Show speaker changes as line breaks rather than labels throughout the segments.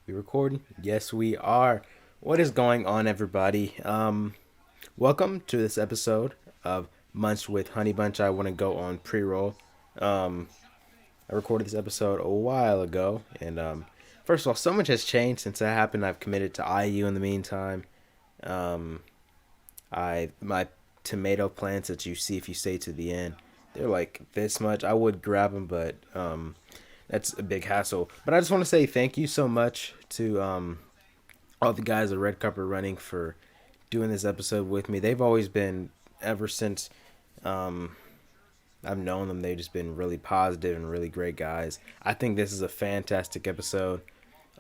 We recording? Yes, we are. What is going on, everybody? Welcome to this episode of Munch with Honeybunch. I want to go on pre-roll. Um, I recorded this episode a while ago, and first of all, so much has changed since that happened. I've committed to IU in the meantime. Um, I my tomato plants that you see if you stay to the end, they're like this much. I would grab them, but that's a big hassle. But I just want to say thank you so much to all the guys at Red Carpet Running for doing this episode with me. They've always been, ever since um, I've known them, they've just been really positive and really great guys. I think this is a fantastic episode.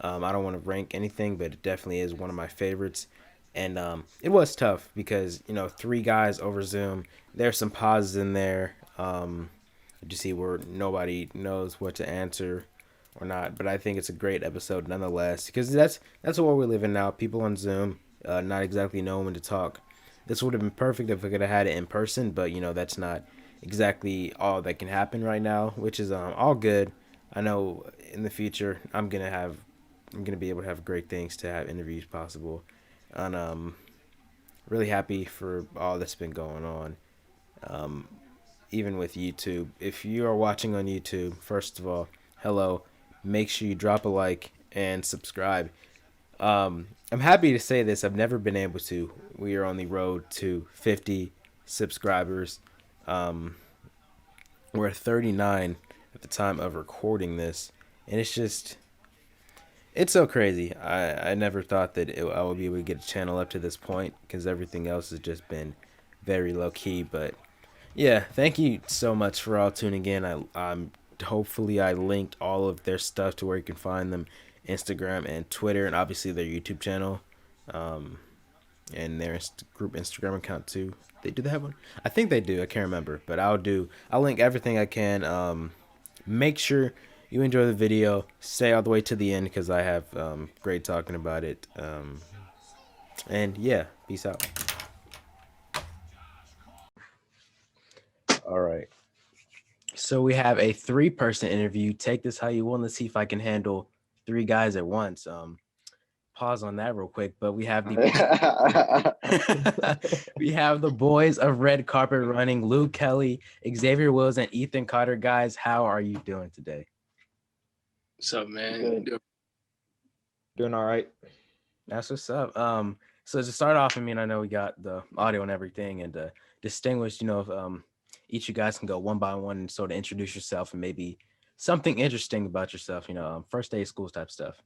I don't want to rank anything, but it definitely is one of my favorites. And it was tough because, three guys over Zoom. There's some pauses in there. You see where nobody knows what to answer or not. But I think it's a great episode nonetheless because that's what we live in now. People on Zoom, not exactly knowing when to talk. This would have been perfect if we could have had it in person, but that's not exactly all that can happen right now, which is all good. I know in the future I'm gonna be able to have great things to have interviews possible, and really happy for all that's been going on. Um, Even with YouTube. If you are watching on YouTube, first of all, hello. Make sure you drop a like and subscribe. I'm happy to say this. I've never been able to. We are on the road to 50 subscribers. Um, we're at 39 at the time of recording this, and it's so crazy. I never thought that I would be able to get a channel up to this point because everything else has just been very low key, but yeah, thank you so much for all tuning in. I'm hopefully I linked all of their stuff to where you can find them, Instagram and Twitter, and obviously their YouTube channel, um, and their group Instagram account too. Do they have one? I think they do. I can't remember, but I'll link everything I can. Make sure you enjoy the video. Stay all the way to the end because I have great talking about it. And yeah, peace out. All right. So we have a three-person interview. Take this how you want. Let's see if I can handle three guys at once. Pause on that real quick, but we have the we have the boys of Red Carpet Running, Luke Kelly, Xavier Wills, and Ethan Cotter. Guys, how are you doing today?
What's up, man?
Good. Doing all right.
That's what's up. So to start off, I know we got the audio and everything, and distinguished, if each of you guys can go one by one and sort of introduce yourself and maybe something interesting about yourself, first day of school type stuff.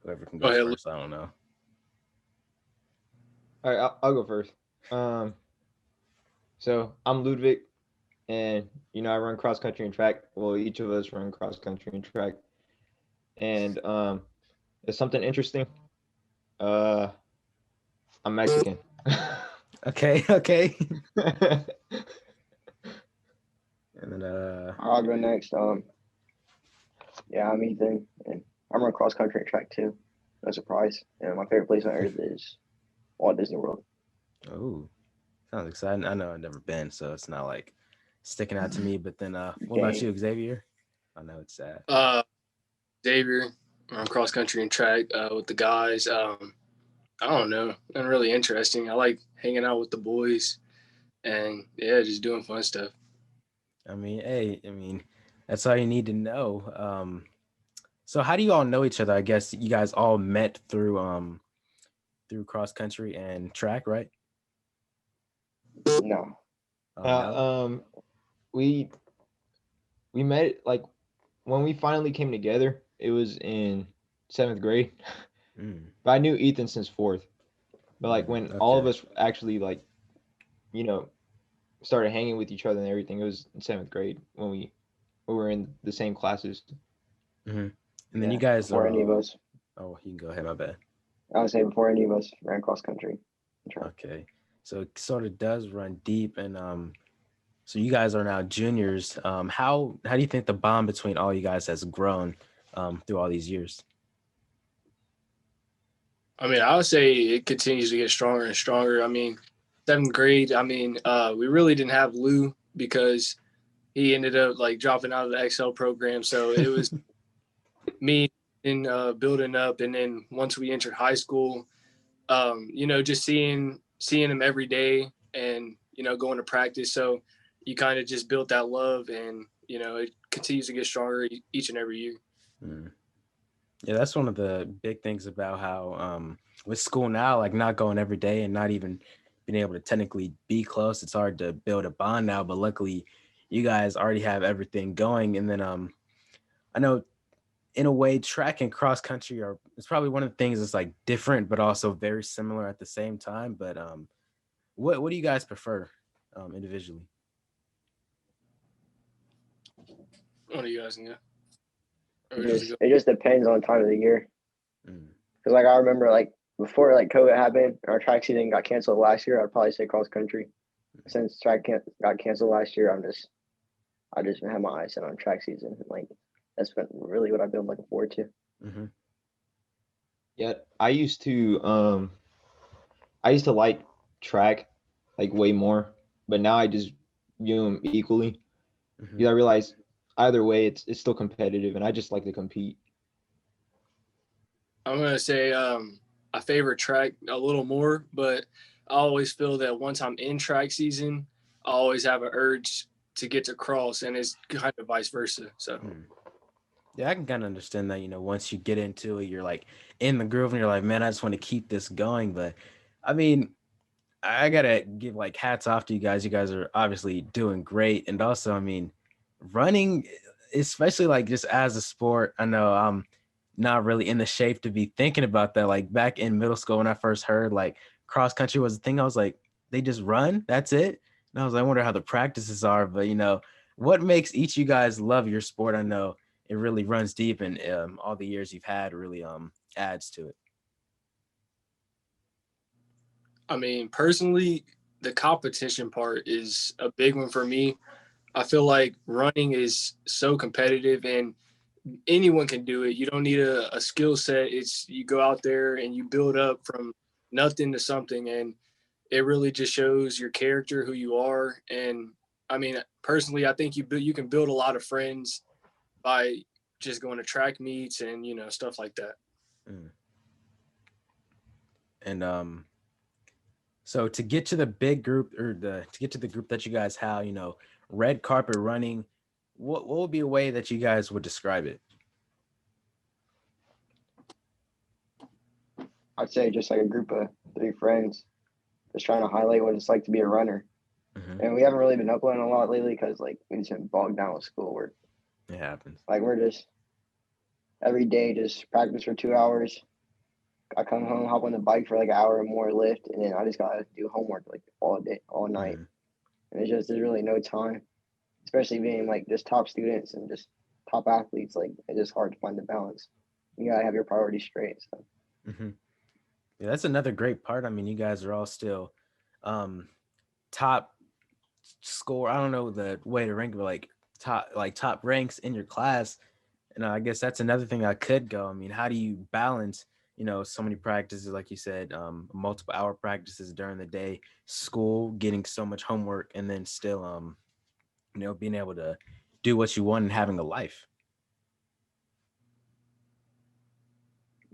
Whoever can go first, I don't know.
All right, I'll go first. So I'm Ludvick, and I run cross country and track. Well, each of us run cross country and track. And it's something interesting. I'm Mexican.
Okay. And then
I'll go next. Yeah, I'm Ethan, and I run cross country and track too. No surprise. And my favorite place on earth is Walt Disney World.
Oh, sounds exciting. I know I've never been, so it's not like sticking out to me. But then, what about you, Xavier? I know it's sad.
Xavier, I run cross country and track with the guys. I don't know, nothing really interesting. I like hanging out with the boys, and yeah, just doing fun stuff.
That's all you need to know. So how do you all know each other? I guess you guys all met through cross country and track, right?
No.
No? We met like when we finally came together. It was in 7th grade. But I knew Ethan since 4th. But like when all of us actually started hanging with each other and everything, it was in 7th grade when we were in the same classes.
Mm-hmm. And then you guys
before any of us.
Oh, you can go ahead. My bad.
I would say before any of us ran cross country.
Okay, so it sort of does run deep, and so you guys are now juniors. How do you think the bond between all you guys has grown through all these years?
I would say it continues to get stronger and stronger. 7th grade, we really didn't have Lou because he ended up like dropping out of the Excel program. So it was me, building up, and then once we entered high school, just seeing him every day, and going to practice. So you kind of just built that love, and it continues to get stronger each and every year.
Mm. Yeah, that's one of the big things about how with school now, like not going every day and not even being able to technically be close, it's hard to build a bond now. But luckily, you guys already have everything going. And then I know in a way, track and cross country it's probably one of the things that's like different, but also very similar at the same time. But what do you guys prefer individually?
What do you guys think?
It just depends on the time of the year.
Mm.
Because like I remember like before like COVID happened, our track season got canceled last year. I'd probably say cross country. Since track got canceled last year, I just had my eyes set on track season. Like that's been really what I've been looking forward to.
Mm-hmm.
Yeah, I used to like track like way more, but now I just view them equally.
Mm-hmm.
Because I realize either way it's still competitive, and I just like to compete.
I'm gonna say I favor track a little more, but I always feel that once I'm in track season, I always have an urge to get to cross, and it's kind of vice versa. So
yeah, I can kind of understand that. Once you get into it, you're like in the groove, and you're like, man, I just want to keep this going. But I mean, I gotta give like hats off to you guys. You guys are obviously doing great, and also, I mean, running, especially like just as a sport, I know I'm not really in the shape to be thinking about that. Like back in middle school when I first heard like cross country was a thing, I was like, they just run, that's it. And I was like, I wonder how the practices are. But what makes each of you guys love your sport? I know it really runs deep, and all the years you've had really adds to it.
I mean, personally, the competition part is a big one for me. I feel like running is so competitive, and anyone can do it. You don't need a skill set. It's you go out there and you build up from nothing to something, and it really just shows your character, who you are. And I mean, personally, I think you can build a lot of friends by just going to track meets and stuff like that.
Mm. And so to get to the big group, or to get to the group that you guys have, red carpet running, what would be a way that you guys would describe it?
I'd say just like a group of 3 friends, just trying to highlight what it's like to be a runner.
Mm-hmm.
And we haven't really been uploading a lot lately because like we just been bogged down with schoolwork.
It happens.
Like we're just every day just practice for 2 hours. I come home, hop on the bike for like an hour or more, lift, and then I just gotta do homework like all day, all night.
Mm-hmm.
And there's really no time, especially being like just top students and just top athletes. Like it's just hard to find the balance. You gotta have your priorities straight. So.
Mm-hmm. Yeah, that's another great part. I mean, you guys are all still top score. I don't know the way to rank, but top ranks in your class. And I guess that's another thing I could go. I mean, how do you balance, so many practices, like you said, multiple hour practices during the day, school, getting so much homework, and then still, being able to do what you want and having a life.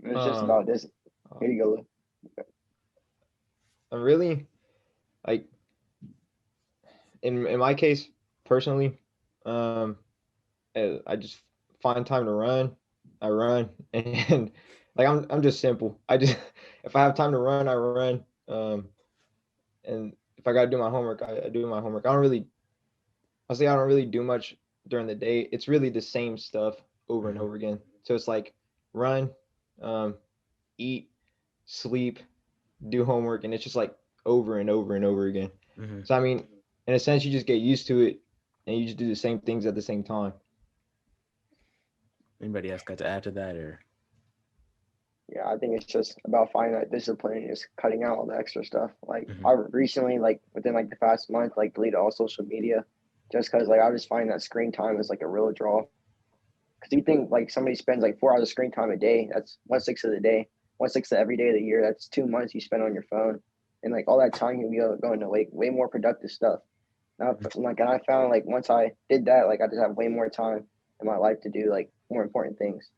It's just about this. Here you go.
I'm really like in my case personally, I just find time to run. I run, and like I'm just simple. I just if I have time to run, I run. And if I gotta do my homework, I do my homework. I don't really do much during the day. It's really the same stuff over and over again. So it's like run, eat, sleep, do homework, and it's just like over and over and over again.
Mm-hmm.
So I mean, in a sense, you just get used to it, and you just do the same things at the same time.
Anybody else got to add to that, or?
Yeah, I think it's just about finding that discipline and just cutting out all the extra stuff. Like
Mm-hmm.
I recently, like within like the past month, like deleted all social media, just because like I just find that screen time is like a real draw. Because you think like somebody spends like 4 hours of screen time a day, that's 1/6 of the day, 1/6 of every day of the year. That's 2 months you spend on your phone, and like all that time you can be going to like way more productive stuff. Now, like, and I found like once I did that, like I just have way more time in my life to do like more important things.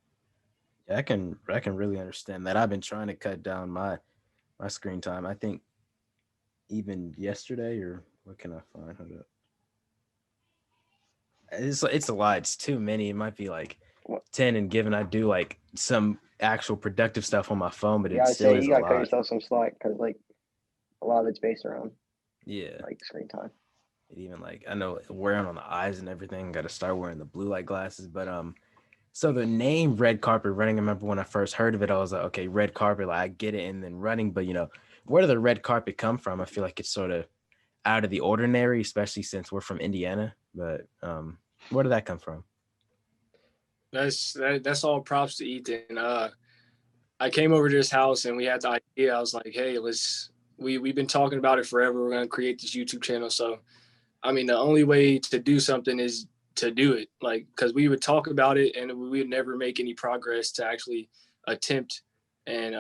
Yeah, I can really understand that. I've been trying to cut down my screen time. I think even yesterday, or what can I find? Hold up. It's a lot. It's too many. It might be like
What-
10, and given I do like some actual productive stuff on my phone, but
You
it
gotta
still
say
is
you
a
gotta cut
lot.
yourself some slack because like a lot of it's based around
Yeah.
like screen time.
It even like I know wearing on the eyes and everything. Got to start wearing the blue light glasses. But so the name red carpet running. I remember when I first heard of it, I was like, okay, red carpet. Like I get it, and then running. But where did the red carpet come from? I feel like it's sort of out of the ordinary, especially since we're from Indiana. But where did that come from?
That's all props to Ethan. I came over to his house and we had the idea. I was like, hey, we've been talking about it forever. We're gonna create this YouTube channel. So I mean, the only way to do something is to do it. Like, because we would talk about it and we would never make any progress to actually attempt and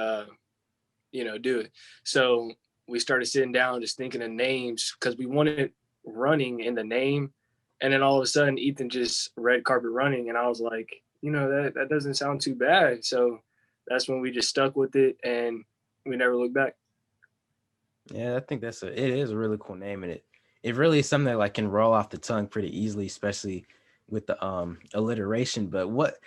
do it. So we started sitting down just thinking of names because we wanted running in the name. And then all of a sudden Ethan just red carpet running. And I was like, that doesn't sound too bad. So that's when we just stuck with it and we never looked back.
Yeah, I think it is a really cool name, and it really is something that like can roll off the tongue pretty easily, especially with the alliteration. But what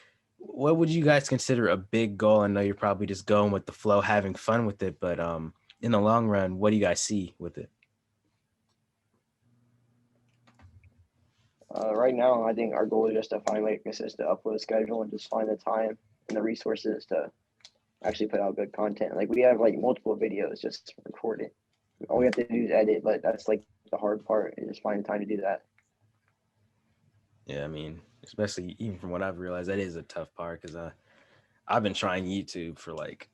would you guys consider a big goal? I know you're probably just going with the flow, having fun with it, but in the long run, what do you guys see with it?
Right now, I think our goal is just to find like a consistent upload schedule and just find the time and the resources to actually put out good content. Like we have like multiple videos just recorded. All we have to do is edit, but that's like the hard part is just finding time to do that.
Yeah, I mean, especially even from what I've realized, that is a tough part because I've been trying YouTube for like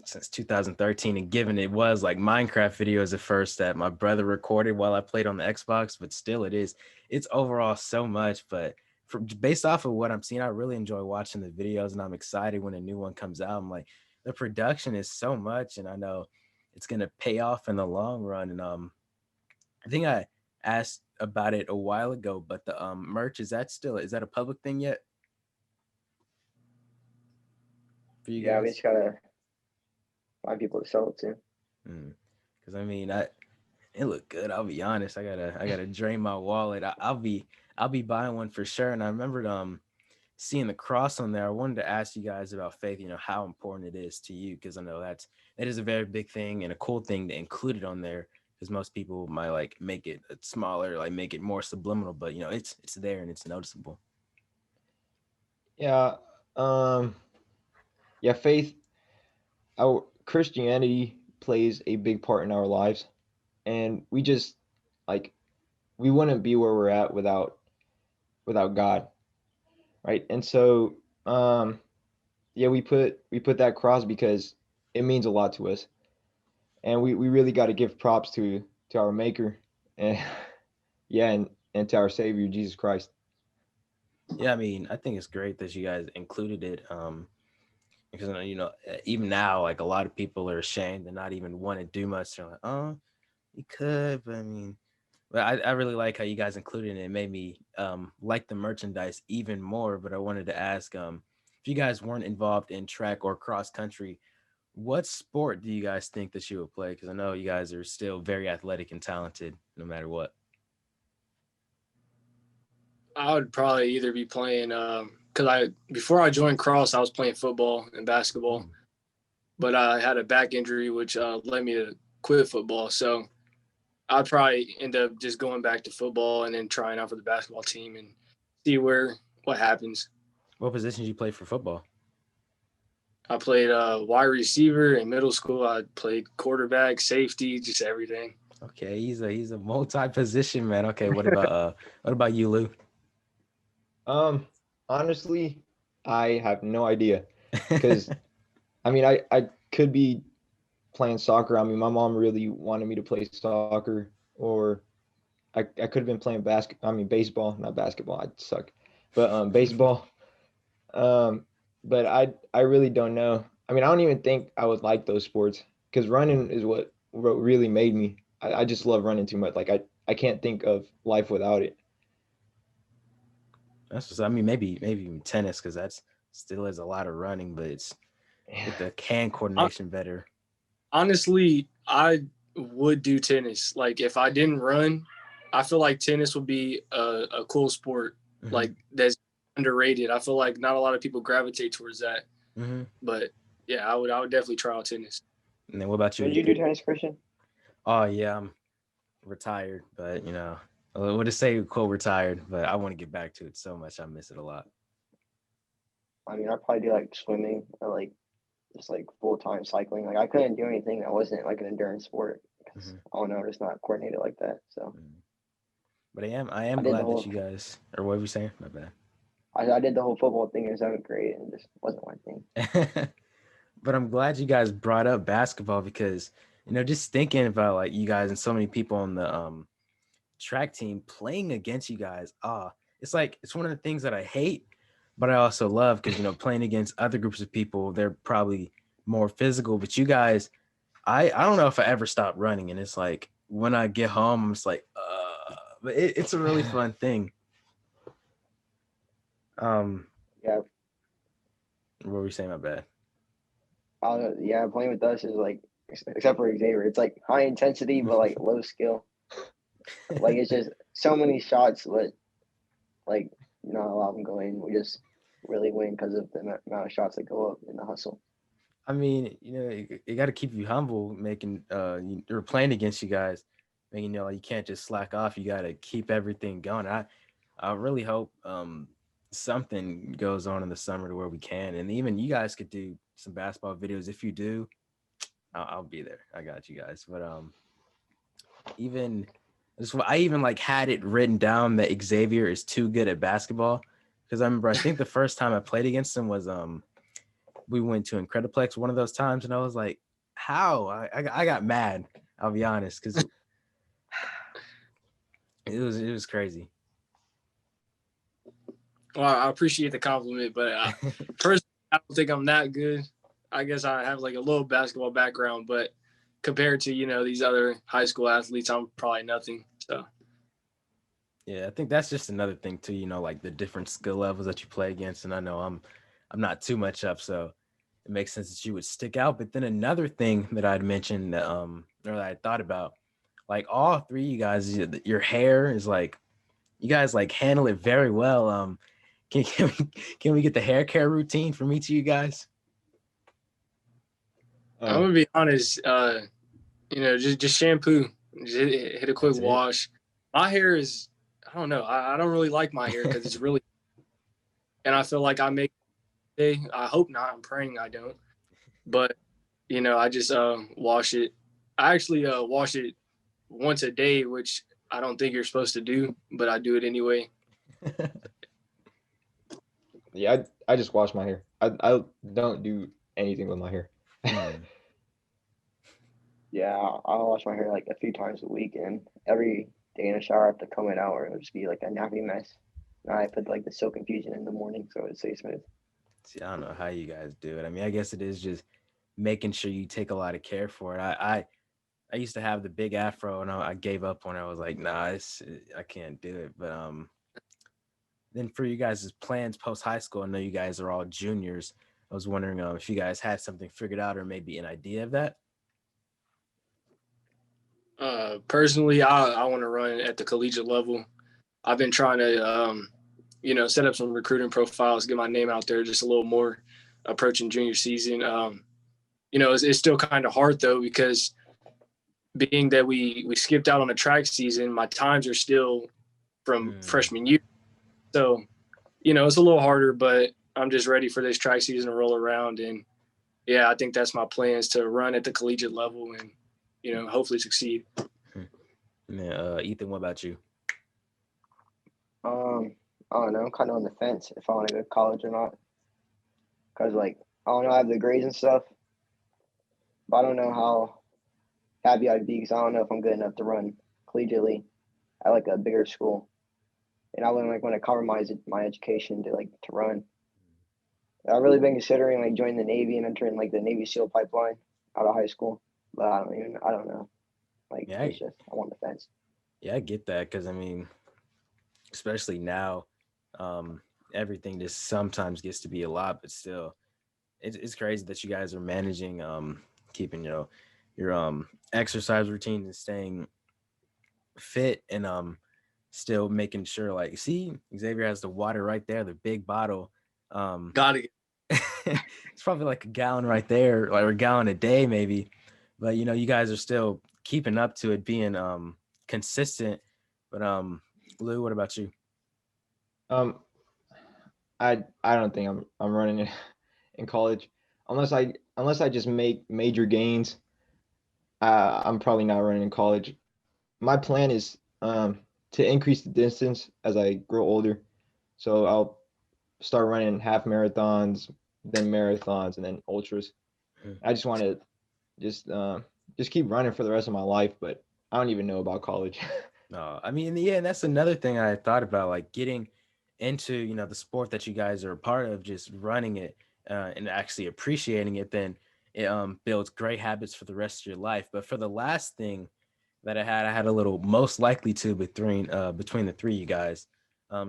since 2013, and given it was like Minecraft videos at first that my brother recorded while I played on the Xbox, but still it's overall so much. But based off of what I'm seeing, I really enjoy watching the videos, and I'm excited when a new one comes out. I'm like, the production is so much, and I know it's gonna pay off in the long run. And I think I asked about it a while ago, but the merch, is that a public thing yet for you
Yeah, we
guys?
just gotta find people to sell it to.
Because I mean, it looked good. I'll be honest. I gotta drain my wallet. I'll be buying one for sure. And I remembered seeing the cross on there. I wanted to ask you guys about faith. How important it is to you, because I know that is a very big thing and a cool thing to include it on there. Because most people might like make it smaller, like make it more subliminal, but it's there and it's noticeable.
Yeah. Yeah, faith, our Christianity plays a big part in our lives, and we just like we wouldn't be where we're at without God, right? And so yeah, we put that cross because it means a lot to us. And we really got to give props to our maker and yeah, and to our savior Jesus Christ.
Yeah, I mean, I think it's great that you guys included it. Because even now, like a lot of people are ashamed and not even want to do much. They're like, oh, you could, but I mean, but I really like how you guys included it. It made me like the merchandise even more. But I wanted to ask, if you guys weren't involved in track or cross country, what sport do you guys think that you would play? Because I know you guys are still very athletic and talented, no matter what.
I would probably either be playing because before I joined cross, I was playing football and basketball, but I had a back injury which led me to quit football. So I'd probably end up just going back to football and then trying out for the basketball team and see what happens.
What position did you play for football?
I played wide receiver in middle school. I played quarterback, safety, just everything.
Okay, he's a multi-position man. Okay, what about you, Lou?
Um, honestly, I have no idea because I mean I could be playing soccer. I mean, my mom really wanted me to play soccer, or I could have been playing baseball, not basketball. I suck, but baseball. Um, but I really don't know. I mean, I don't even think I would like those sports because running is what really made me. I just love running too much. Like I can't think of life without it.
I mean, maybe even tennis, because that's still is a lot of running, but it's with the hand coordination better.
Honestly, I would do tennis. Like if I didn't run, I feel like tennis would be a cool sport.
Mm-hmm.
Like that's underrated. I feel like not a lot of people gravitate towards that.
Mm-hmm.
But yeah, I would definitely try out tennis.
And then what about you?
Did you do tennis, Christian?
Oh yeah, I'm retired, but what to say, quote retired, but I want to get back to it so much. I miss it a lot.
I mean, I probably do like swimming or like just like full time cycling. Like I couldn't do anything that wasn't like an endurance sport because I don't know, it's not coordinated like that. So,
but I am glad that you guys, or what were you saying? My bad.
I did the whole football thing in 7th grade and just wasn't my thing.
But I'm glad you guys brought up basketball because just thinking about like you guys and so many people on the track team playing against you guys. It's like it's one of the things that I hate, but I also love because playing against other groups of people, they're probably more physical. But you guys, I don't know if I ever stop running, and it's like when I get home, I'm just like, but it's a really fun thing.
Yeah.
What were we saying? My bad.
Yeah, playing with us is like, except for Xavier, it's like high intensity but like low skill. Like it's just so many shots, but like not a lot of them go in. We just really win because of the amount of shots that go up in the hustle.
I mean, it got to keep you humble, making you're playing against you guys, and you can't just slack off. You got to keep everything going. I really hope something goes on in the summer to where we can, and even you guys could do some basketball videos. If you do, I'll be there. I got you guys. But I even like had it written down that Xavier is too good at basketball because I remember I think the first time I played against him was we went to Incrediplex one of those times, and I was like, how? I got mad. I'll be honest, because it was crazy.
Well, I appreciate the compliment, but personally, I don't think I'm that good. I guess I have like a little basketball background, but compared to these other high school athletes, I'm probably nothing. So
yeah, I think that's just another thing too. Like the different skill levels that you play against, and I know I'm not too much up, so it makes sense that you would stick out. But then another thing that I'd mentioned or that I thought about, like all three of you guys, your hair is like, you guys like handle it very well. Can we get the hair care routine from each of you guys?
I'm gonna be honest. Just shampoo, just hit a quick wash. My hair is, I don't know. I don't really like my hair because it's really, and I feel like I make. I hope not. I'm praying I don't. But I just wash it. I actually wash it once a day, which I don't think you're supposed to do, but I do it anyway.
Yeah, I just wash my hair. I don't do anything with my hair.
Yeah, I'll wash my hair like a few times a week, and every day in the shower I have to comb it out, or it'll just be like a nappy mess. And I put like the Silk Infusion in the morning, so it stays smooth.
See, I don't know how you guys do it. I mean, I guess it is just making sure you take a lot of care for it. I used to have the big afro, and I gave up when I was like, nah, I can't do it. But then for you guys' plans post high school, I know you guys are all juniors. I was wondering if you guys had something figured out or maybe an idea of that.
Personally, I want to run at the collegiate level. I've been trying to, set up some recruiting profiles, get my name out there just a little more approaching junior season. It's still kind of hard though, because being that we skipped out on the track season, my times are still from freshman year. So, it's a little harder, but I'm just ready for this track season to roll around. And yeah, I think that's my plans, to run at the collegiate level and, hopefully succeed.
Yeah, Ethan, what about you?
I don't know. I'm kind of on the fence if I want to go to college or not. Cause like I don't know, I have the grades and stuff, but I don't know how happy I'd be because I don't know if I'm good enough to run collegiately at like a bigger school, and I wouldn't like want to compromise my education to run. I've really been considering like joining the Navy and entering like the Navy SEAL pipeline out of high school, but I don't know. Like it's just I'm on the fence.
Yeah, I get that because I mean, especially now, everything just sometimes gets to be a lot, but still, it's crazy that you guys are managing, keeping your exercise routine and staying fit, and still making sure, like, see, Xavier has the water right there, the big bottle.
Got it.
It's probably like a gallon right there, like, or a gallon a day maybe, but you guys are still keeping up to it, being consistent. But Lou, what about you?
Um, I don't think I'm running in college unless I just make major gains. I'm probably not running in college. My plan is to increase the distance as I grow older. So I'll start running half marathons, then marathons, and then ultras. I just want to just keep running for the rest of my life, but I don't even know about college.
No, I mean, yeah, and that's another thing I thought about, like getting into the sport that you guys are a part of, just running it, and actually appreciating it. Then it builds great habits for the rest of your life. But for the last thing that I had a little most likely to between the three of you guys.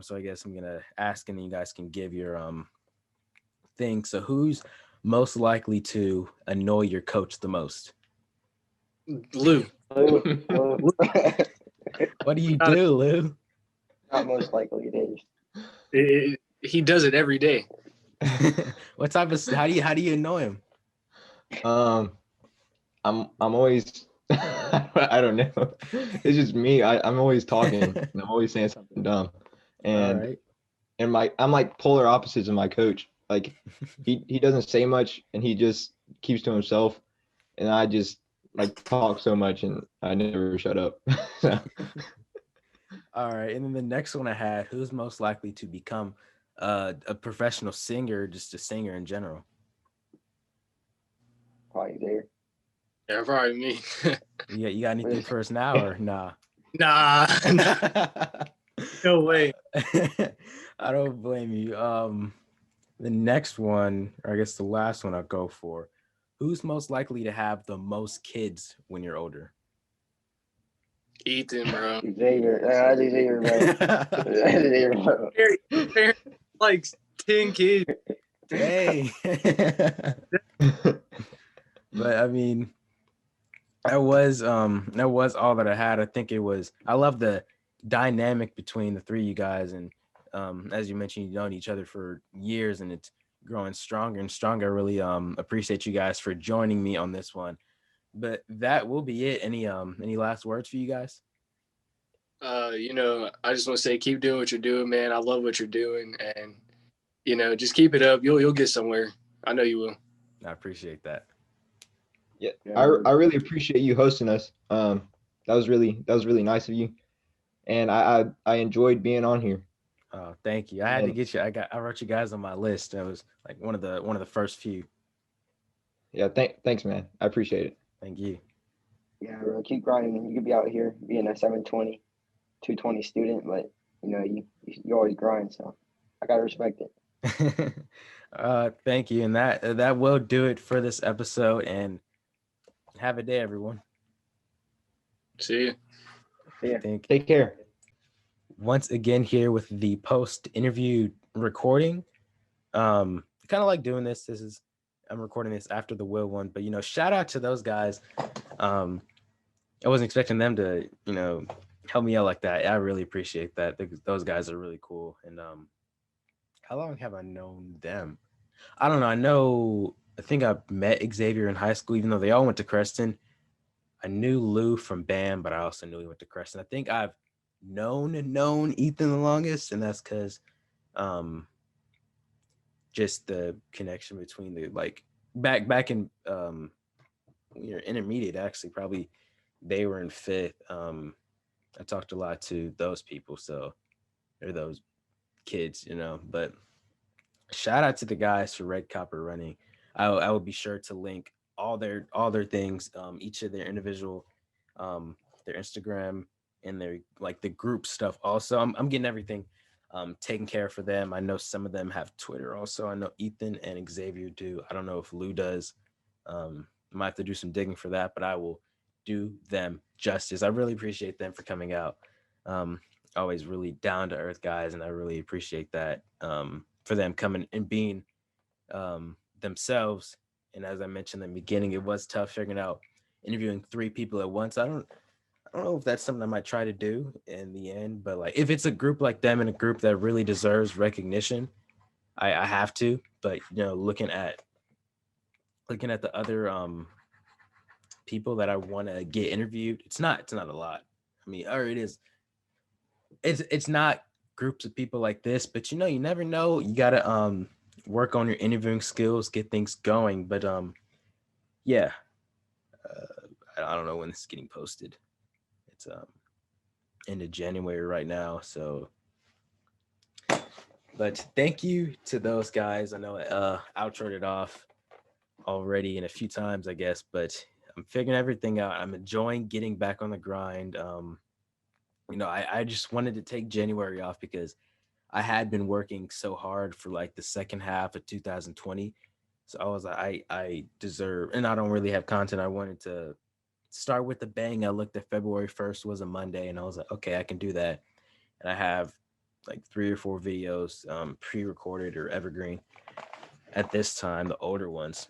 So I guess I'm gonna ask, and then you guys can give your thing. So who's most likely to annoy your coach the most?
Lou.
Lou.
What do you do, Lou?
Not most likely it is.
He does it every day.
What type of how do you annoy him?
I'm always I don't know. It's just me. I'm always talking and I'm always saying something dumb. And
All right.
I'm like polar opposites of my coach. Like he doesn't say much and he just keeps to himself, and I just like talk so much and I never shut up. So,
All right. And then the next one I had, who's most likely to become a professional singer, just a singer in general?
Probably there.
Yeah, probably me.
You got anything for us now, or nah?
Nah, no way.
I don't blame you. The next one, or I guess the last one I'll go for. Who's most likely to have the most kids when you're older?
Ethan, bro.
Xavier. That's Xavier, bro. That's Xavier, bro.
Parents like 10 kids.
Dang. But I mean, that was all that I had. I think I love the dynamic between the three of you guys, and as you mentioned, you've known each other for years, and it's growing stronger and stronger. I really appreciate you guys for joining me on this one. But that will be it. Any last words for you guys?
I just want to say, keep doing what you're doing, man. I love what you're doing, and just keep it up. You'll get somewhere. I know you will.
I appreciate that.
yeah, I really appreciate you hosting us. That was really nice of you, and I enjoyed being on here.
Oh, thank you. I had to get you. I wrote you guys on my list. That was like one of the first few.
Yeah, thanks, man. I appreciate it.
Thank you.
Yeah, bro. Keep grinding. You could be out here being a 720, 220 student, but you always grind. So I gotta respect it.
Thank you, and that will do it for this episode. And have a day, everyone.
See you.
Yeah.
Take care.
Once again here with the post interview recording. Kind of like doing this. I'm recording this after the Will one, but shout out to those guys. I wasn't expecting them to help me out like that. I really appreciate that. Those guys are really cool. And how long have I known them? I don't know. I think I met Xavier in high school, even though they all went to Creston. I knew Lou from band, but I also knew he went to Creston. I think I've known Ethan the longest, and that's because just the connection between the back in when you're intermediate, actually probably they were in fifth. I talked a lot to those people, so or those kids, but shout out to the guys for Red Copper Running. I will be sure to link all their things, each of their individual, their Instagram and their the group stuff. Also, I'm getting everything taken care of for them. I know some of them have Twitter. Also, I know Ethan and Xavier do. I don't know if Lou does. Might have to do some digging for that, but I will do them justice. I really appreciate them for coming out. always really down to earth guys, and I really appreciate that for them coming and being themselves. And as I mentioned in the beginning, it was tough figuring out interviewing 3 people at once. I don't know if that's something I might try to do in the end, but like if it's a group like them and a group that really deserves recognition, I have to. But looking at the other people that I want to get interviewed, it's not a lot. I mean, or it is. It's not groups of people like this, but you never know. You gotta work on your interviewing skills, get things going. But yeah, I don't know when this is getting posted. It's end of January right now, so. But thank you to those guys. I know outroed it off already in a few times, I guess, but I'm figuring everything out. I'm enjoying getting back on the grind. I just wanted to take January off because I had been working so hard for like the second half of 2020. So I was like, I deserve, and I don't really have content. I wanted to start with the bang. I looked at February 1st was a Monday, and I was like, okay, I can do that. And I have like 3 or 4 videos pre-recorded or evergreen at this time, the older ones.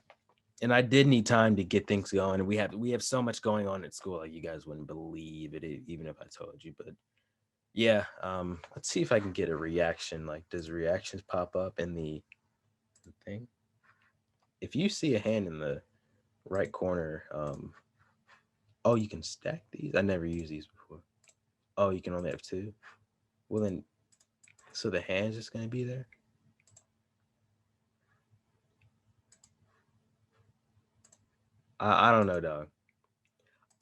And I did need time to get things going. And we have so much going on at school, like you guys wouldn't believe it, even if I told you. But yeah, let's see if I can get a reaction. Like, does reactions pop up in the thing? If you see a hand in the right corner, oh, you can stack these. I never used these before. Oh, you can only have 2. Well then, so the hand's just gonna be there. I don't know, dog.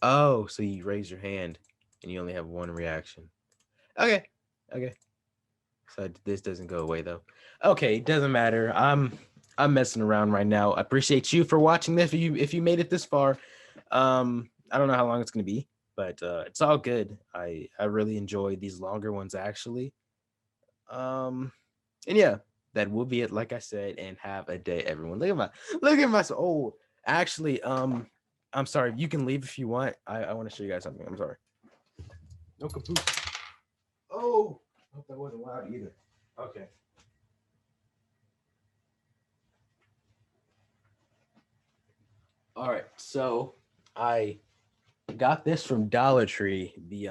Oh, so you raise your hand and you only have 1 reaction. Okay. So this doesn't go away though. Okay, it doesn't matter. I'm messing around right now. I appreciate you for watching this. If you made it this far, I don't know how long it's gonna be, but it's all good. I really enjoy these longer ones actually. And yeah, that will be it. Like I said, and have a day, everyone. Look at my oh. Actually, I'm sorry. You can leave if you want. I want to show you guys something. I'm sorry. No caboose. Oh, I hope that wasn't loud either. Okay. All right. So I got this from Dollar Tree, the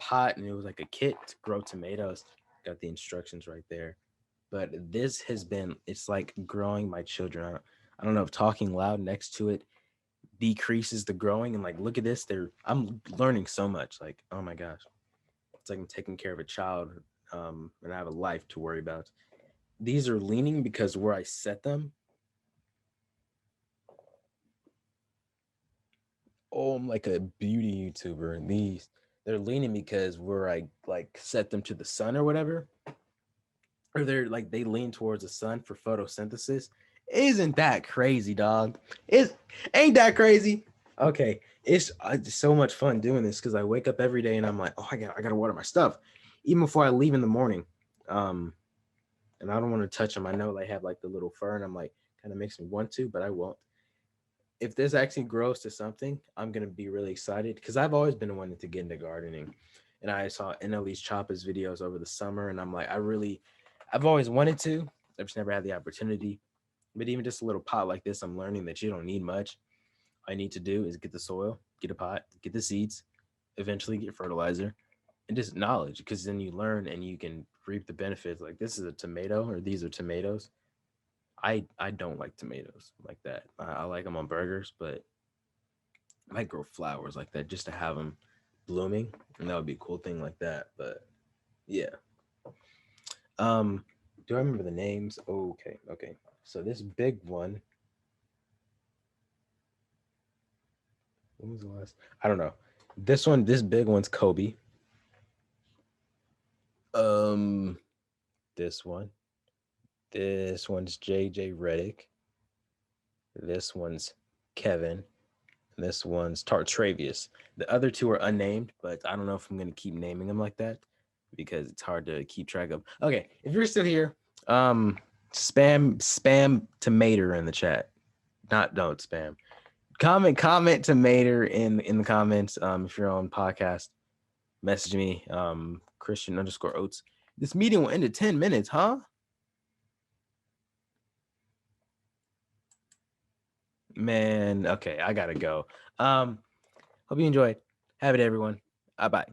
pot, and it was like a kit to grow tomatoes. Got the instructions right there. But this it's like growing my children. I don't know if talking loud next to it decreases the growing, and like look at this. I'm learning so much. Like, oh my gosh. It's like I'm taking care of a child, and I have a life to worry about. These are leaning because where I set them. Oh, I'm like a beauty YouTuber, and they're leaning because where I like set them to the sun or whatever, or they lean towards the sun for photosynthesis. Isn't that crazy, dog? Ain't that crazy? Okay, it's so much fun doing this because I wake up every day and I'm like, oh, I gotta water my stuff, even before I leave in the morning. And I don't want to touch them. I know they have like the little fur, and I'm like, kind of makes me want to, but I won't. If this actually grows to something, I'm gonna be really excited because I've always been wanting to get into gardening, and I saw NLE's Chopper's videos over the summer, and I'm like, I've always wanted to. I've just never had the opportunity. But even just a little pot like this, I'm learning that you don't need much. All I need to do is get the soil, get a pot, get the seeds, eventually get fertilizer, and just knowledge, because then you learn and you can reap the benefits. Like this is a tomato, or these are tomatoes. I don't like tomatoes like that. I like them on burgers, but I might grow flowers like that just to have them blooming, and that would be a cool thing like that. But yeah. Do I remember the names? Okay. So this big one. When was the last? I don't know. This big one's Kobe. This one. This one's JJ Redick. This one's Kevin. And this one's Tartravius. The other 2 are unnamed, but I don't know if I'm gonna keep naming them like that because it's hard to keep track of. Okay, if you're still here, spam tomato in the chat. Don't spam. Comment tomato in the comments. If you're on podcast, message me. Christian_Oates. This meeting will end in 10 minutes, huh? Man, okay, I gotta go. Hope you enjoyed. Have it, everyone. Bye-bye.